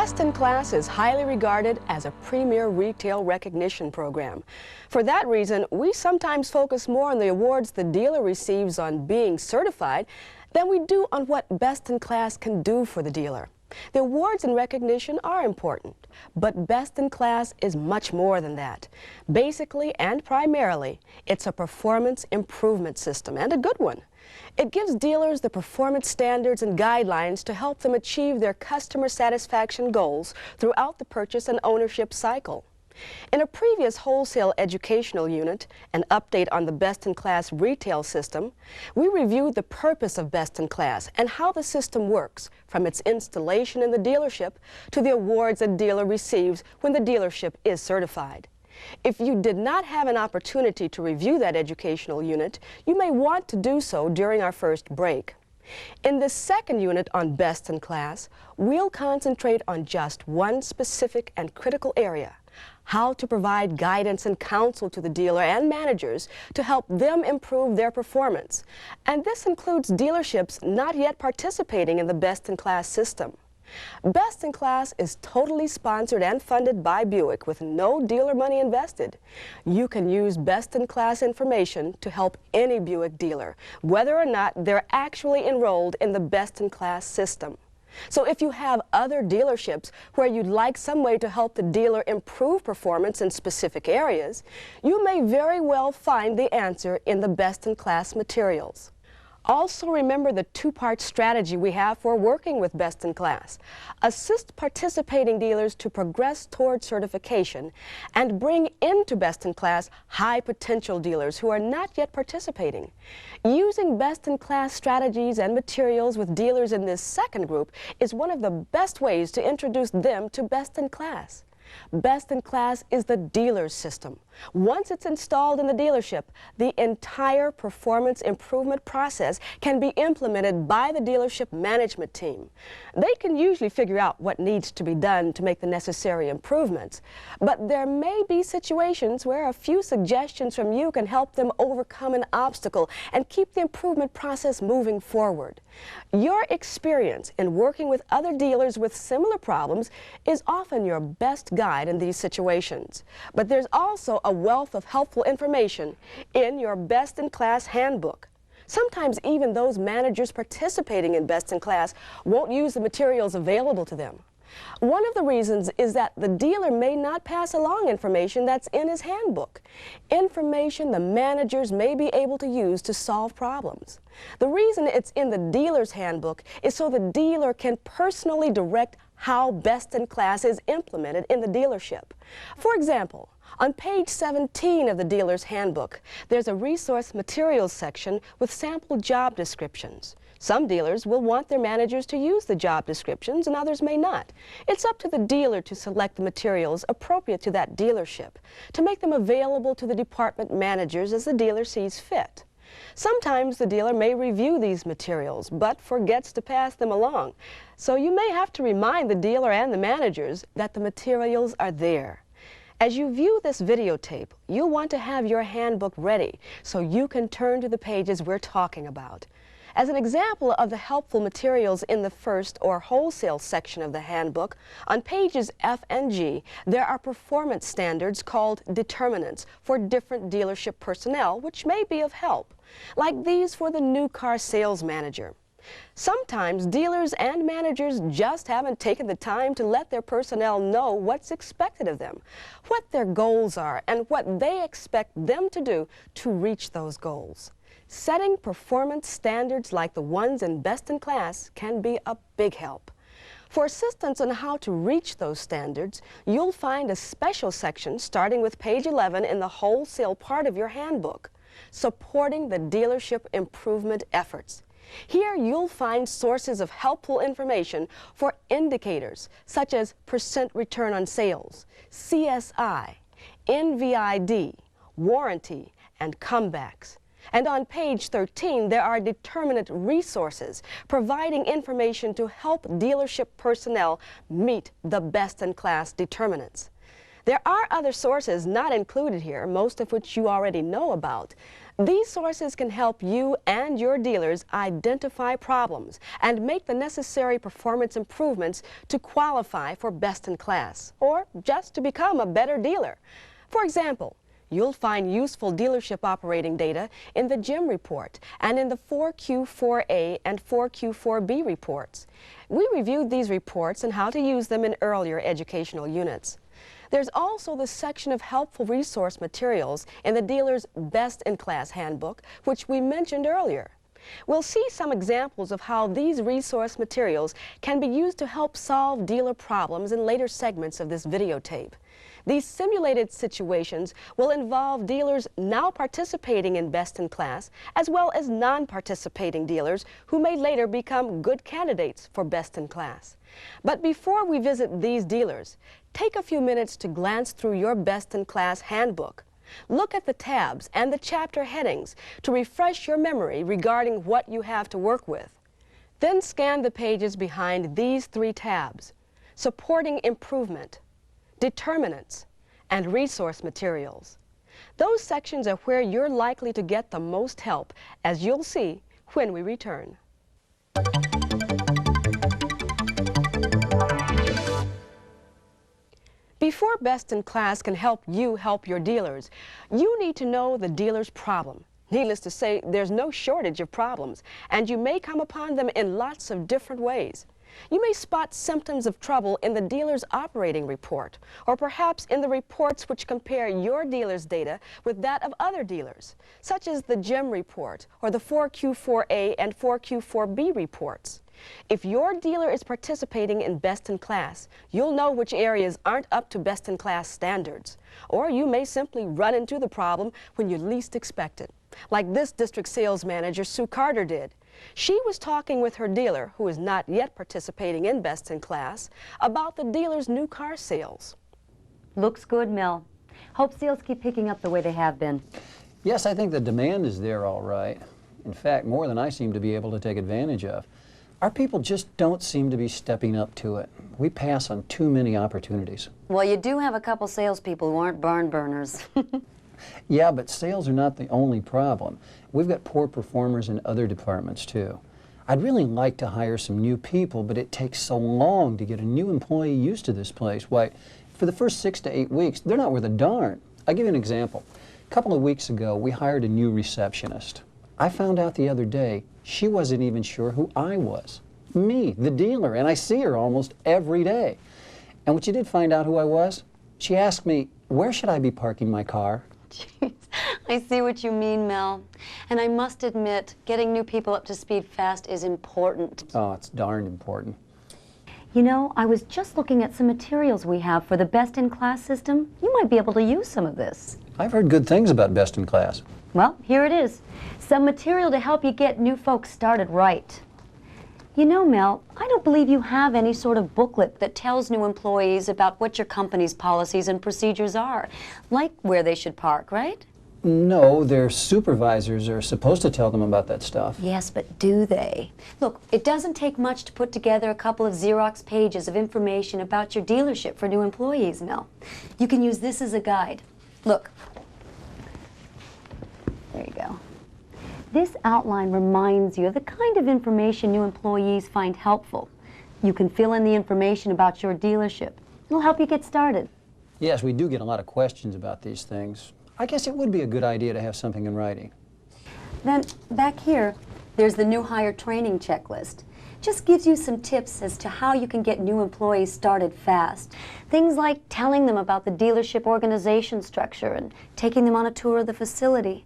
Best in Class is highly regarded as a premier retail recognition program. For that reason, we sometimes focus more on the awards the dealer receives on being certified than we do on what Best in Class can do for the dealer. The awards and recognition are important, but Best in Class is much more than that. Basically and primarily, it's a performance improvement system, and a good one. It gives dealers the performance standards and guidelines to help them achieve their customer satisfaction goals throughout the purchase and ownership cycle. In a previous wholesale educational unit, an update on the Best in Class retail system, we reviewed the purpose of Best in Class and how the system works, from its installation in the dealership to the awards a dealer receives when the dealership is certified. If you did not have an opportunity to review that educational unit, you may want to do so during our first break. In this second unit on Best in Class, we'll concentrate on just one specific and critical area: how to provide guidance and counsel to the dealer and managers to help them improve their performance. And this includes dealerships not yet participating in the Best in Class system. Best in Class is totally sponsored and funded by Buick with no dealer money invested. You can use Best in Class information to help any Buick dealer, whether or not they're actually enrolled in the Best in Class system. So if you have other dealerships where you'd like some way to help the dealer improve performance in specific areas, you may very well find the answer in the Best in Class materials. Also remember the two-part strategy we have for working with Best in Class. Assist participating dealers to progress toward certification and bring into Best in Class high potential dealers who are not yet participating. Using Best in Class strategies and materials with dealers in this second group is one of the best ways to introduce them to Best in Class. Best in Class is the dealer's system. Once it's installed in the dealership, the entire performance improvement process can be implemented by the dealership management team. They can usually figure out what needs to be done to make the necessary improvements, but there may be situations where a few suggestions from you can help them overcome an obstacle and keep the improvement process moving forward. Your experience in working with other dealers with similar problems is often your best guide in these situations. But there's also a wealth of helpful information in your Best in Class handbook. Sometimes even those managers participating in Best in Class won't use the materials available to them. One of the reasons is that the dealer may not pass along information that's in his handbook, information the managers may be able to use to solve problems. The reason it's in the dealer's handbook is so the dealer can personally direct how Best in Class is implemented in the dealership. For example, on page 17 of the dealer's handbook, there's a resource materials section with sample job descriptions. Some dealers will want their managers to use the job descriptions and others may not. It's up to the dealer to select the materials appropriate to that dealership, to make them available to the department managers as the dealer sees fit. Sometimes the dealer may review these materials, but forgets to pass them along. So you may have to remind the dealer and the managers that the materials are there. As you view this videotape, you'll want to have your handbook ready so you can turn to the pages we're talking about. As an example of the helpful materials in the first or wholesale section of the handbook, on pages F and G, there are performance standards called determinants for different dealership personnel, which may be of help, like these for the new car sales manager. Sometimes dealers and managers just haven't taken the time to let their personnel know what's expected of them, what their goals are, and what they expect them to do to reach those goals. Setting performance standards like the ones in Best in Class can be a big help. For assistance on how to reach those standards, you'll find a special section starting with page 11 in the wholesale part of your handbook, Supporting the Dealership Improvement Efforts. Here you'll find sources of helpful information for indicators such as percent return on sales, CSI, NVID, warranty, and comebacks. And on page 13, there are determinant resources providing information to help dealership personnel meet the Best in Class determinants. There are other sources not included here, most of which you already know about. These sources can help you and your dealers identify problems and make the necessary performance improvements to qualify for best in class, or just to become a better dealer. For example, you'll find useful dealership operating data in the GIM report and in the 4Q4A and 4Q4B reports. We reviewed these reports and how to use them in earlier educational units. There's also the section of helpful resource materials in the dealer's Best-in-Class Handbook, which we mentioned earlier. We'll see some examples of how these resource materials can be used to help solve dealer problems in later segments of this videotape. These simulated situations will involve dealers now participating in Best-in-Class, as well as non-participating dealers who may later become good candidates for Best-in-Class. But before we visit these dealers, take a few minutes to glance through your Best-in-Class Handbook. Look at the tabs and the chapter headings to refresh your memory regarding what you have to work with. Then scan the pages behind these three tabs: Supporting Improvement, Determinants, and Resource Materials. Those sections are where you're likely to get the most help, as you'll see when we return. Before Best-in-Class can help you help your dealers, you need to know the dealer's problem. Needless to say, there's no shortage of problems, and you may come upon them in lots of different ways. You may spot symptoms of trouble in the dealer's operating report, or perhaps in the reports which compare your dealer's data with that of other dealers, such as the GIM report or the 4Q4A and 4Q4B reports. If your dealer is participating in Best-in-Class, you'll know which areas aren't up to Best-in-Class standards. Or you may simply run into the problem when you least expect it, like this district sales manager, Sue Carter, did. She was talking with her dealer, who is not yet participating in Best-in-Class, about the dealer's new car sales. Looks good, Mel. Hope sales keep picking up the way they have been. Yes, I think the demand is there all right. In fact, more than I seem to be able to take advantage of. Our people just don't seem to be stepping up to it. We pass on too many opportunities. Well, you do have a couple salespeople who aren't barn burners. Yeah, but sales are not the only problem. We've got poor performers in other departments, too. I'd really like to hire some new people, but it takes so long to get a new employee used to this place. Why, for the first 6 to 8 weeks, they're not worth a darn. I'll give you an example. A couple of weeks ago, we hired a new receptionist. I found out the other day she wasn't even sure who I was. Me, the dealer, and I see her almost every day. And when she did find out who I was, she asked me, where should I be parking my car? Jeez, I see what you mean, Mel. And I must admit, getting new people up to speed fast is important. Oh, it's darned important. You know, I was just looking at some materials we have for the Best-in-Class system. You might be able to use some of this. I've heard good things about Best-in-Class. Well, here it is. Some material to help you get new folks started right. You know, Mel, I don't believe you have any sort of booklet that tells new employees about what your company's policies and procedures are, like where they should park, right? No, their supervisors are supposed to tell them about that stuff. Yes, but do they? Look, it doesn't take much to put together a couple of Xerox pages of information about your dealership for new employees, Mel. You can use this as a guide. Look. There you go. This outline reminds you of the kind of information new employees find helpful. You can fill in the information about your dealership. It'll help you get started. Yes, we do get a lot of questions about these things. I guess it would be a good idea to have something in writing. Then, back here, there's the new hire training checklist. Just gives you some tips as to how you can get new employees started fast. Things like telling them about the dealership organization structure and taking them on a tour of the facility.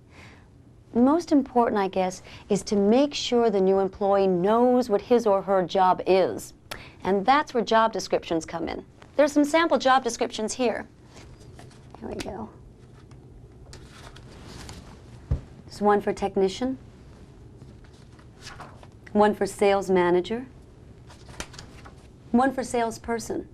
Most important, I guess, is to make sure the new employee knows what his or her job is. And that's where job descriptions come in. There's some sample job descriptions here. Here we go. There's one for technician, one for sales manager, one for salesperson.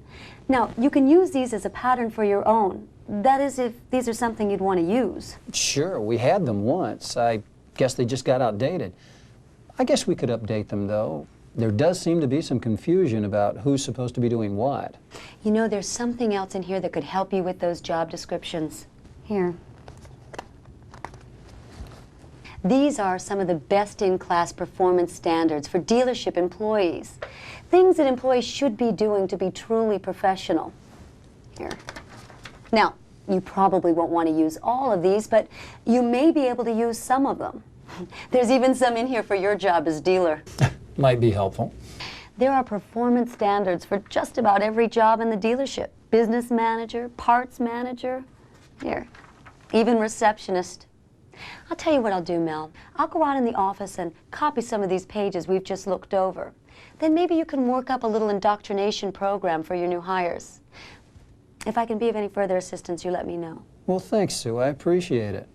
Now, you can use these as a pattern for your own. That is, if these are something you'd want to use. Sure, we had them once. I guess they just got outdated. I guess we could update them, though. There does seem to be some confusion about who's supposed to be doing what. You know, there's something else in here that could help you with those job descriptions. Here. These are some of the best-in-class performance standards for dealership employees. Things that employees should be doing to be truly professional. Here. Now, you probably won't want to use all of these, but you may be able to use some of them. There's even some in here for your job as dealer. Might be helpful. There are performance standards for just about every job in the dealership. Business manager, parts manager, here, even receptionist. I'll tell you what I'll do, Mel. I'll go out in the office and copy some of these pages we've just looked over. Then maybe you can work up a little indoctrination program for your new hires. If I can be of any further assistance, you let me know. Well, thanks, Sue. I appreciate it.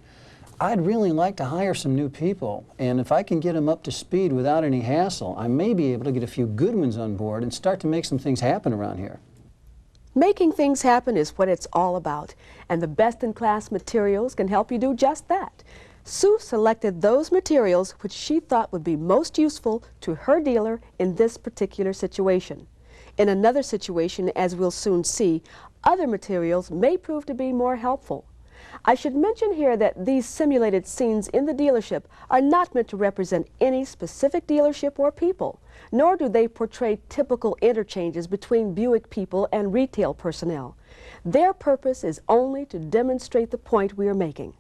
I'd really like to hire some new people, and if I can get them up to speed without any hassle, I may be able to get a few good ones on board and start to make some things happen around here. Making things happen is what it's all about, and the best-in-class materials can help you do just that. Sue selected those materials which she thought would be most useful to her dealer in this particular situation. In another situation, as we'll soon see, other materials may prove to be more helpful. I should mention here that these simulated scenes in the dealership are not meant to represent any specific dealership or people, nor do they portray typical interchanges between Buick people and retail personnel. Their purpose is only to demonstrate the point we are making.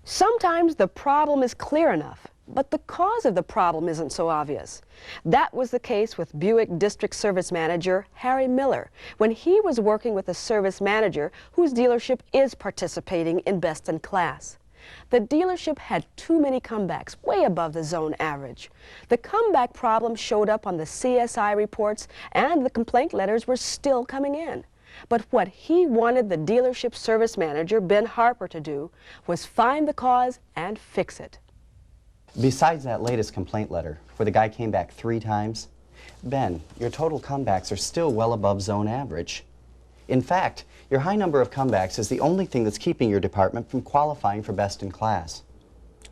Sometimes the problem is clear enough, but the cause of the problem isn't so obvious. That was the case with Buick District Service Manager Harry Miller when he was working with a service manager whose dealership is participating in Best in Class. The dealership had too many comebacks, way above the zone average. The comeback problem showed up on the CSI reports, and the complaint letters were still coming in. But what he wanted the dealership service manager, Ben Harper, to do was find the cause and fix it. Besides that latest complaint letter, where the guy came back 3 times, Ben, your total comebacks are still well above zone average. In fact, your high number of comebacks is the only thing that's keeping your department from qualifying for Best in Class.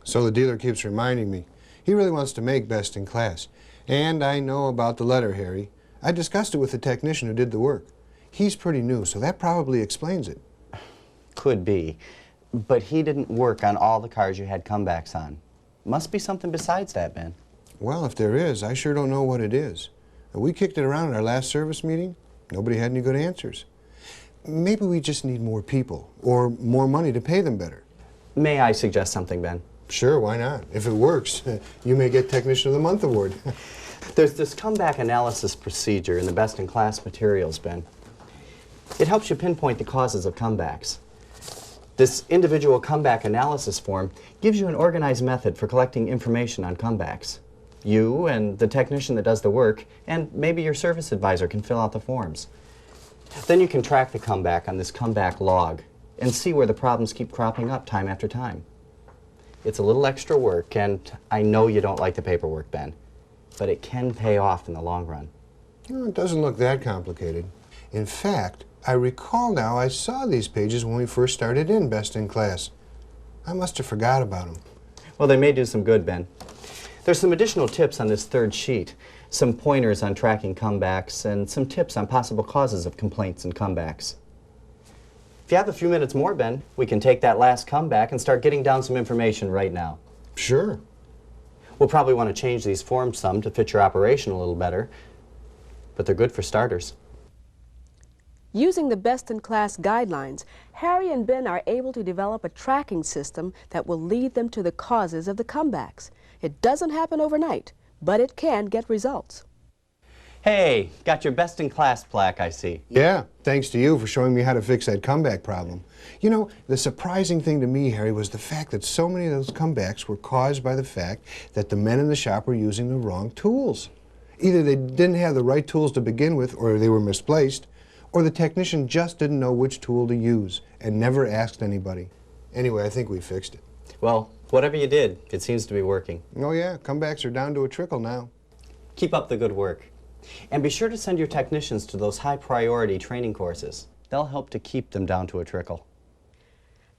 So the dealer keeps reminding me. He really wants to make Best in Class. And I know about the letter, Harry. I discussed it with the technician who did the work. He's pretty new, so that probably explains it. Could be, but he didn't work on all the cars you had comebacks on. Must be something besides that, Ben. Well, if there is, I sure don't know what it is. We kicked it around at our last service meeting. Nobody had any good answers. Maybe we just need more people, or more money to pay them better. May I suggest something, Ben? Sure, why not? If it works, you may get Technician of the Month award. There's this comeback analysis procedure in the Best in Class materials, Ben. It helps you pinpoint the causes of comebacks. This individual comeback analysis form gives you an organized method for collecting information on comebacks. You and the technician that does the work, and maybe your service advisor, can fill out the forms. Then you can track the comeback on this comeback log and see where the problems keep cropping up time after time. It's a little extra work, and I know you don't like the paperwork, Ben, but it can pay off in the long run. Well, it doesn't look that complicated. In fact, I recall now I saw these pages when we first started in Best in Class. I must have forgot about them. Well, they may do some good, Ben. There's some additional tips on this third sheet, some pointers on tracking comebacks, and some tips on possible causes of complaints and comebacks. If you have a few minutes more, Ben, we can take that last comeback and start getting down some information right now. Sure. We'll probably want to change these forms some to fit your operation a little better, but they're good for starters. Using the Best in Class guidelines, Harry and Ben are able to develop a tracking system that will lead them to the causes of the comebacks. It doesn't happen overnight, but it can get results. Hey, got your Best in Class plaque, I see. Yeah, thanks to you for showing me how to fix that comeback problem. You know, the surprising thing to me, Harry, was the fact that so many of those comebacks were caused by the fact that the men in the shop were using the wrong tools. Either they didn't have the right tools to begin with, or they were misplaced, or the technician just didn't know which tool to use and never asked anybody. Anyway, I think we fixed it. Well, whatever you did, it seems to be working. Oh yeah, comebacks are down to a trickle now. Keep up the good work. And be sure to send your technicians to those high-priority training courses. They'll help to keep them down to a trickle.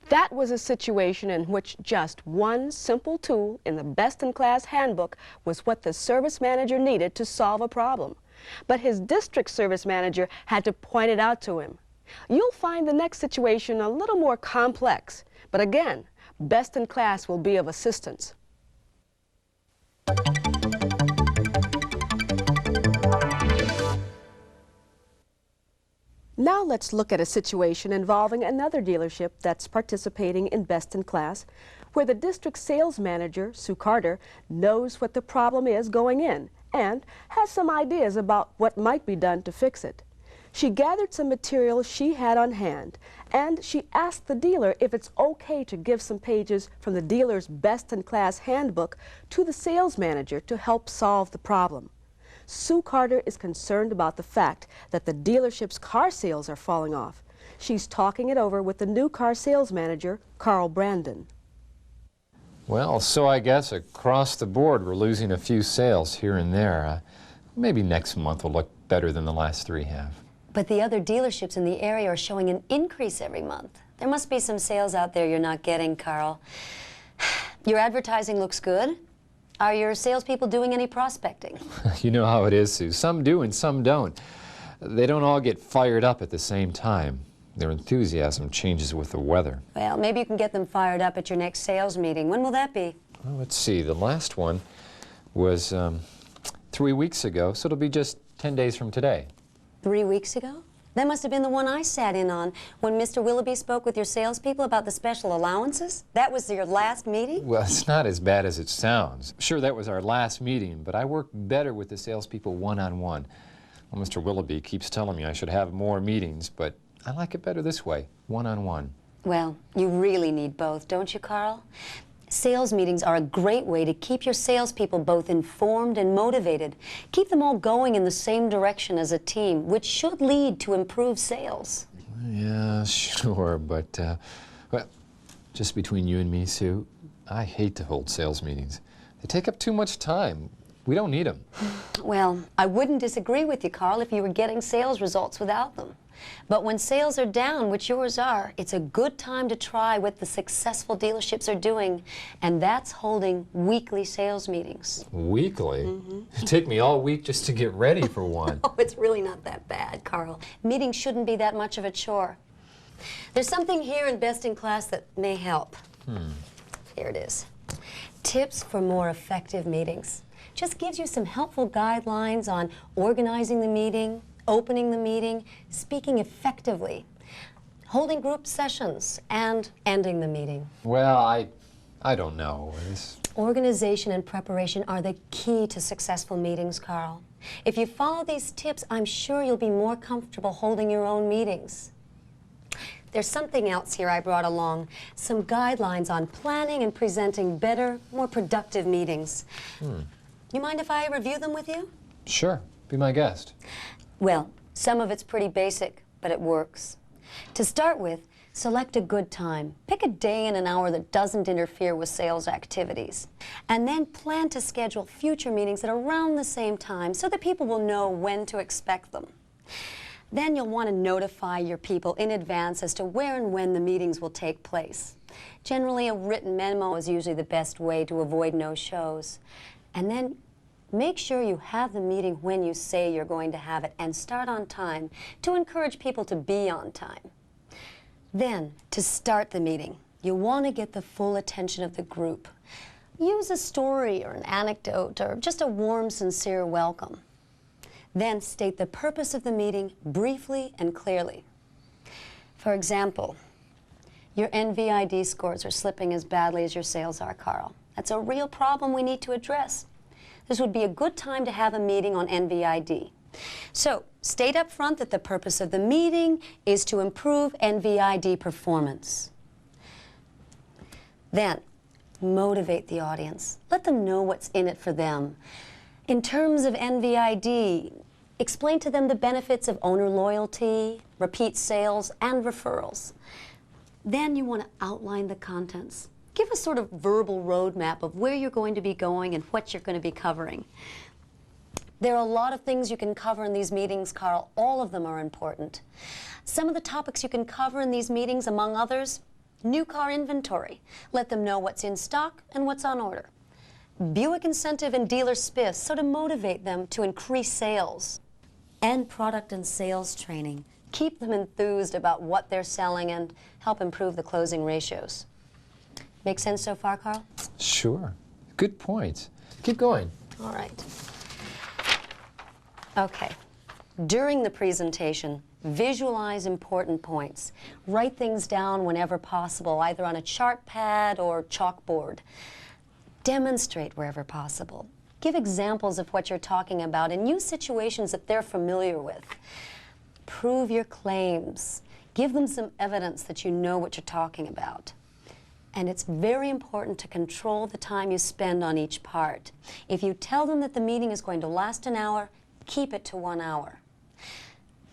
That was a situation in which just one simple tool in the Best in Class handbook was what the service manager needed to solve a problem. But his district service manager had to point it out to him. You'll find the next situation a little more complex, but again, Best in Class will be of assistance. Now let's look at a situation involving another dealership that's participating in Best in Class, where the district sales manager, Sue Carter, knows what the problem is going in and has some ideas about what might be done to fix it. She gathered some material she had on hand, and she asked the dealer if it's okay to give some pages from the dealer's Best in Class handbook to the sales manager to help solve the problem. Sue Carter is concerned about the fact that the dealership's car sales are falling off. She's talking it over with the new car sales manager, Carl Brandon. Well, so I guess across the board we're losing a few sales here and there. Maybe next month will look better than the last 3 have. But the other dealerships in the area are showing an increase every month. There must be some sales out there you're not getting, Carl. Your advertising looks good. Are your salespeople doing any prospecting? You know how it is, Sue. Some do and some don't. They don't all get fired up at the same time. Their enthusiasm changes with the weather. Well, maybe you can get them fired up at your next sales meeting. When will that be? Well, let's see. The last one was 3 weeks ago, so it'll be just 10 days from today. 3 weeks ago? That must have been the one I sat in on when Mr. Willoughby spoke with your salespeople about the special allowances. That was your last meeting? Well, it's not as bad as it sounds. Sure, that was our last meeting, but I work better with the salespeople one-on-one. Well, Mr. Willoughby keeps telling me I should have more meetings, but I like it better this way, one-on-one. Well, you really need both, don't you, Carl? Sales meetings are a great way to keep your salespeople both informed and motivated. Keep them all going in the same direction as a team, which should lead to improved sales. Yeah, sure, but, well, just between you and me, Sue, I hate to hold sales meetings. They take up too much time. We don't need them. Well, I wouldn't disagree with you, Carl, if you were getting sales results without them. But when sales are down, which yours are, it's a good time to try what the successful dealerships are doing, and that's holding weekly sales meetings. Weekly? It'd take me all week just to get ready for one. Oh, it's really not that bad, Carl. Meetings shouldn't be that much of a chore. There's something here in Best in Class that may help. Here it is. Tips for more effective meetings. Just gives you some helpful guidelines on organizing the meeting, opening the meeting, speaking effectively, holding group sessions, and ending the meeting. Well, I don't know. Organization and preparation are the key to successful meetings, Carl. If you follow these tips, I'm sure you'll be more comfortable holding your own meetings. There's something else here I brought along, some guidelines on planning and presenting better, more productive meetings. You mind if I review them with you? Sure, be my guest. Well, some of it's pretty basic, but it works. To start with, select a good time. Pick a day and an hour that doesn't interfere with sales activities. And then plan to schedule future meetings at around the same time so that people will know when to expect them. Then you'll want to notify your people in advance as to where and when the meetings will take place. Generally, a written memo is usually the best way to avoid no-shows. And then make sure you have the meeting when you say you're going to have it and start on time to encourage people to be on time. Then, to start the meeting, you want to get the full attention of the group. Use a story or an anecdote or just a warm, sincere welcome. Then state the purpose of the meeting briefly and clearly. For example, your NVID scores are slipping as badly as your sales are, Carl. That's a real problem we need to address. This would be a good time to have a meeting on NVID. So, state up front that the purpose of the meeting is to improve NVID performance. Then, motivate the audience. Let them know what's in it for them. In terms of NVID, explain to them the benefits of owner loyalty, repeat sales, and referrals. Then you want to outline the contents. Give a sort of verbal roadmap of where you're going to be going and what you're going to be covering. There are a lot of things you can cover in these meetings, Carl. All of them are important. Some of the topics you can cover in these meetings, among others, new car inventory. Let them know what's in stock and what's on order. Buick incentive and dealer spiffs, so to motivate them to increase sales. And product and sales training. Keep them enthused about what they're selling and help improve the closing ratios. Make sense so far, Carl? Sure. Good points. Keep going. All right. Okay. During the presentation, visualize important points. Write things down whenever possible, either on a chart pad or chalkboard. Demonstrate wherever possible. Give examples of what you're talking about and use situations that they're familiar with. Prove your claims. Give them some evidence that you know what you're talking about. And it's very important to control the time you spend on each part. If you tell them that the meeting is going to last an hour, keep it to 1 hour.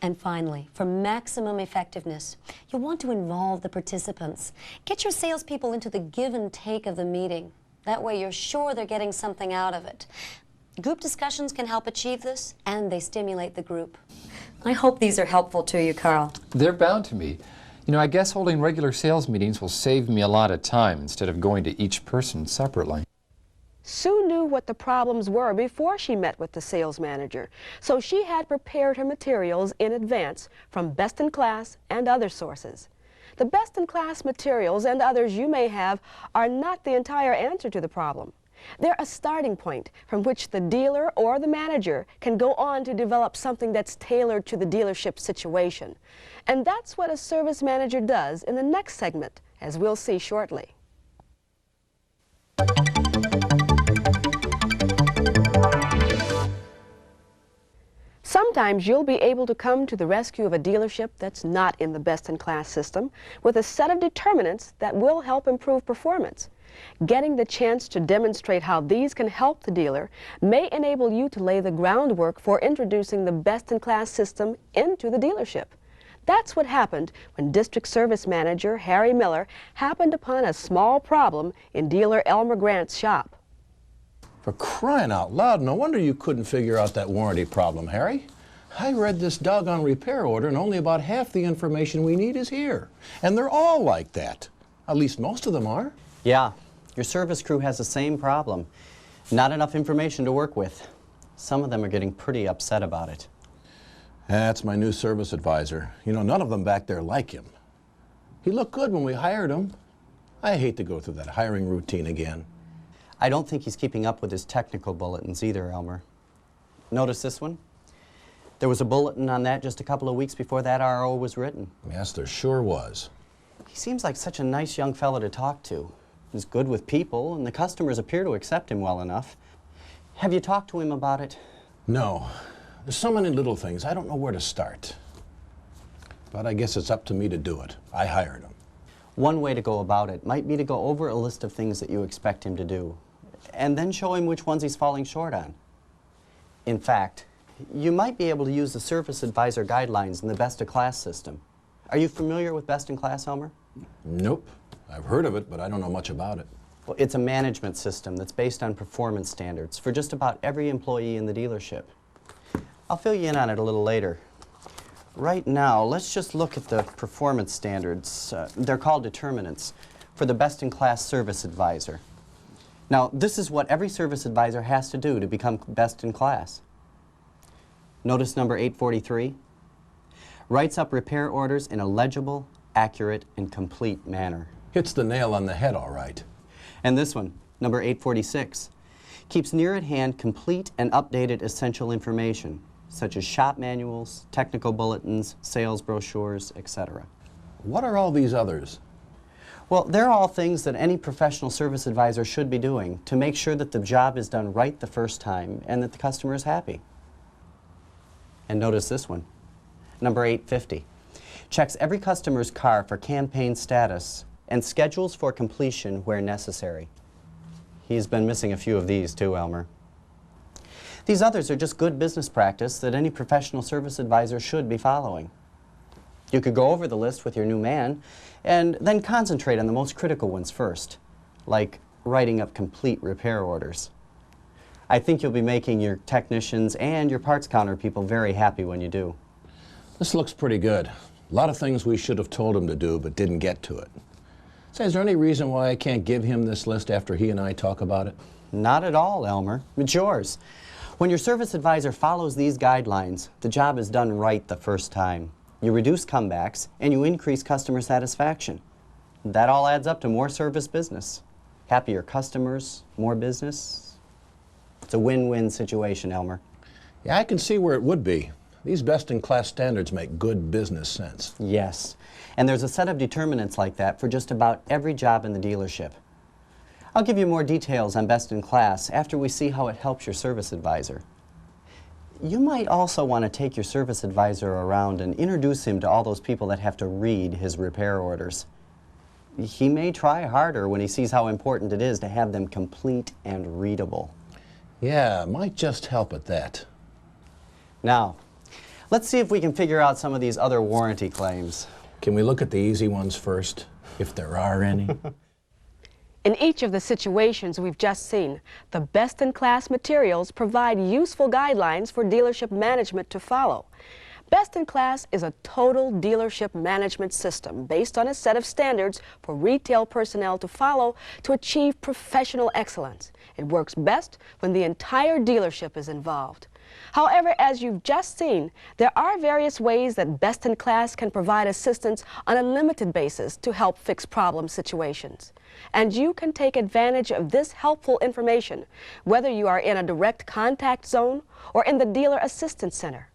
And finally, for maximum effectiveness, you'll want to involve the participants. Get your salespeople into the give and take of the meeting. That way you're sure they're getting something out of it. Group discussions can help achieve this, and they stimulate the group. I hope these are helpful to you, Carl. They're bound to me. You know, I guess holding regular sales meetings will save me a lot of time instead of going to each person separately. Sue knew what the problems were before she met with the sales manager, so she had prepared her materials in advance from Best in Class and other sources. The Best in Class materials and others you may have are not the entire answer to the problem. They're a starting point from which the dealer or the manager can go on to develop something that's tailored to the dealership situation. And that's what a service manager does in the next segment, as we'll see shortly. Sometimes you'll be able to come to the rescue of a dealership that's not in the best-in-class system with a set of determinants that will help improve performance. Getting the chance to demonstrate how these can help the dealer may enable you to lay the groundwork for introducing the best-in-class system into the dealership. That's what happened when District Service Manager Harry Miller happened upon a small problem in dealer Elmer Grant's shop. For crying out loud, no wonder you couldn't figure out that warranty problem, Harry. I read this doggone repair order and only about half the information we need is here. And they're all like that. At least most of them are. Yeah, your service crew has the same problem. Not enough information to work with. Some of them are getting pretty upset about it. That's my new service advisor. You know, none of them back there like him. He looked good when we hired him. I hate to go through that hiring routine again. I don't think he's keeping up with his technical bulletins either, Elmer. Notice this one? There was a bulletin on that just a couple of weeks before that RO was written. Yes, there sure was. He seems like such a nice young fellow to talk to. He's good with people, and the customers appear to accept him well enough. Have you talked to him about it? No. There's so many little things, I don't know where to start. But I guess it's up to me to do it. I hired him. One way to go about it might be to go over a list of things that you expect him to do, and then show him which ones he's falling short on. In fact, you might be able to use the Service Advisor guidelines in the Best in Class system. Are you familiar with Best in Class, Elmer? Nope. I've heard of it, but I don't know much about it. Well, it's a management system that's based on performance standards for just about every employee in the dealership. I'll fill you in on it a little later. Right now, let's just look at the performance standards. They're called determinants for the Best in Class Service Advisor. Now, this is what every service advisor has to do to become best in class. Notice number 843? Writes up repair orders in a legible, accurate, and complete manner. Hits the nail on the head, all right. And this one, number 846, keeps near at hand complete and updated essential information, such as shop manuals, technical bulletins, sales brochures, etc. What are all these others? Well, they're all things that any professional service advisor should be doing to make sure that the job is done right the first time and that the customer is happy. And notice this one, number 850. Checks every customer's car for campaign status and schedules for completion where necessary. He's been missing a few of these too, Elmer. These others are just good business practice that any professional service advisor should be following. You could go over the list with your new man and then concentrate on the most critical ones first, like writing up complete repair orders. I think you'll be making your technicians and your parts counter people very happy when you do. This looks pretty good. A lot of things we should have told him to do but didn't get to it. Say, is there any reason why I can't give him this list after he and I talk about it? Not at all, Elmer. It's yours. When your service advisor follows these guidelines, the job is done right the first time. You reduce comebacks, and you increase customer satisfaction. That all adds up to more service business. Happier customers, more business. It's a win-win situation, Elmer. Yeah, I can see where it would be. These best-in-class standards make good business sense. Yes, and there's a set of determinants like that for just about every job in the dealership. I'll give you more details on Best in Class after we see how it helps your service advisor. You might also want to take your service advisor around and introduce him to all those people that have to read his repair orders. He may try harder when he sees how important it is to have them complete and readable. Yeah, might just help at that. Now, let's see if we can figure out some of these other warranty claims. Can we look at the easy ones first, if there are any? In each of the situations we've just seen, the best-in-class materials provide useful guidelines for dealership management to follow. Best in Class is a total dealership management system based on a set of standards for retail personnel to follow to achieve professional excellence. It works best when the entire dealership is involved. However, as you've just seen, there are various ways that Best in Class can provide assistance on a limited basis to help fix problem situations. And you can take advantage of this helpful information, whether you are in a direct contact zone or in the Dealer Assistance Center.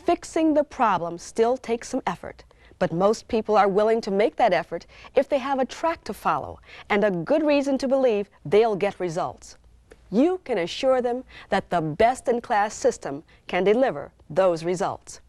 Fixing the problem still takes some effort, but most people are willing to make that effort if they have a track to follow and a good reason to believe they'll get results. You can assure them that the best-in-class system can deliver those results.